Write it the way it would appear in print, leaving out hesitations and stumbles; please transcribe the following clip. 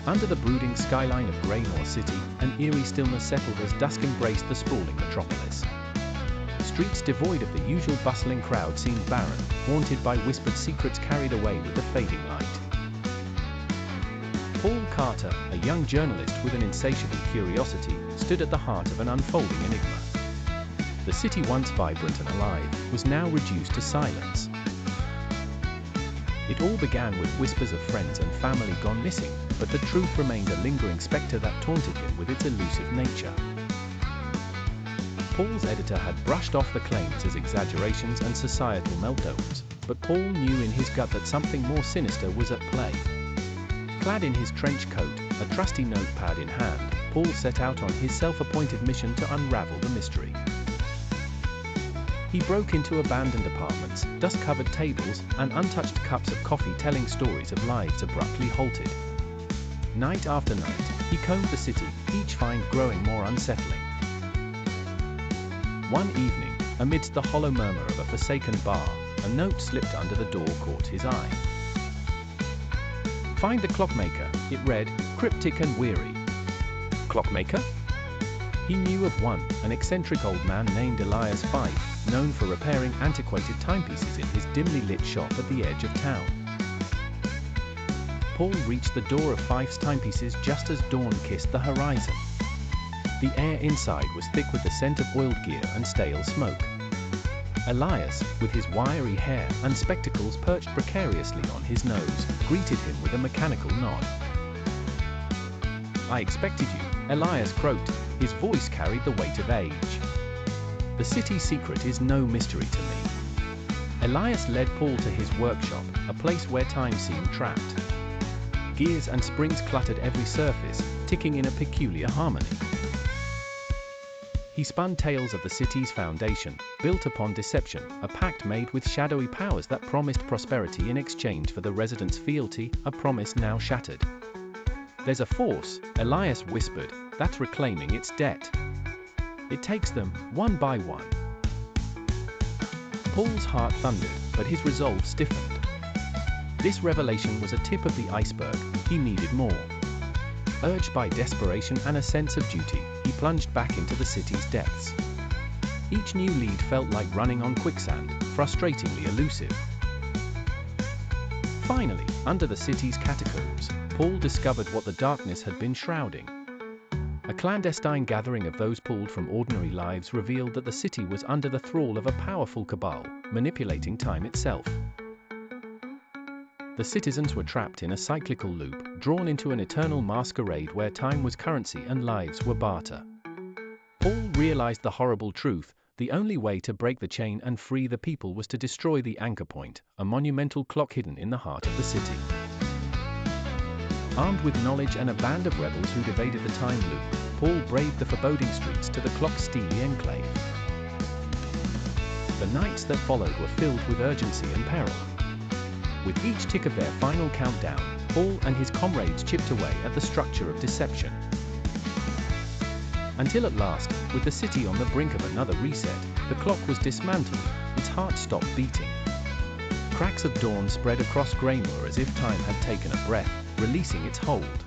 Under the brooding skyline of Graymoor City, an eerie stillness settled as dusk embraced the sprawling metropolis. Streets devoid of the usual bustling crowd seemed barren, haunted by whispered secrets carried away with the fading light. Paul Carter, a young journalist with an insatiable curiosity, stood at the heart of an unfolding enigma. The city, once vibrant and alive, was now reduced to silence. It all began with whispers of friends and family gone missing, but the truth remained a lingering spectre that taunted him with its elusive nature. Paul's editor had brushed off the claims as exaggerations and societal meltdowns, but Paul knew in his gut that something more sinister was at play. Clad in his trench coat, a trusty notepad in hand, Paul set out on his self-appointed mission to unravel the mystery. He broke into abandoned apartments, dust-covered tables, and untouched cups of coffee telling stories of lives abruptly halted. Night after night, he combed the city, each find growing more unsettling. One evening, amidst the hollow murmur of a forsaken bar, a note slipped under the door caught his eye. "Find the clockmaker," it read, cryptic and weary. Clockmaker? He knew of one, an eccentric old man named Elias Fife, known for repairing antiquated timepieces in his dimly lit shop at the edge of town. Paul reached the door of Fife's timepieces just as dawn kissed the horizon. The air inside was thick with the scent of oiled gear and stale smoke. Elias, with his wiry hair and spectacles perched precariously on his nose, greeted him with a mechanical nod. "I expected you," Elias croaked. His voice carried the weight of age. "The city secret is no mystery to me." Elias led Paul to his workshop, a place where time seemed trapped. Gears and springs cluttered every surface, ticking in a peculiar harmony. He spun tales of the city's foundation, built upon deception, a pact made with shadowy powers that promised prosperity in exchange for the residents' fealty, a promise now shattered. "There's a force," Elias whispered, "that's reclaiming its debt. It takes them, one by one." Paul's heart thundered, but his resolve stiffened. This revelation was a tip of the iceberg, he needed more. Urged by desperation and a sense of duty, he plunged back into the city's depths. Each new lead felt like running on quicksand, frustratingly elusive. Finally, under the city's catacombs, Paul discovered what the darkness had been shrouding. A clandestine gathering of those pulled from ordinary lives revealed that the city was under the thrall of a powerful cabal, manipulating time itself. The citizens were trapped in a cyclical loop, drawn into an eternal masquerade where time was currency and lives were barter. Paul realized the horrible truth: the only way to break the chain and free the people was to destroy the anchor point, a monumental clock hidden in the heart of the city. Armed with knowledge and a band of rebels who'd evaded the time loop, Paul braved the foreboding streets to the clock's steely enclave. The nights that followed were filled with urgency and peril. With each tick of their final countdown, Paul and his comrades chipped away at the structure of deception. Until at last, with the city on the brink of another reset, the clock was dismantled, its heart stopped beating. Cracks of dawn spread across Graymoor as if time had taken a breath, releasing its hold.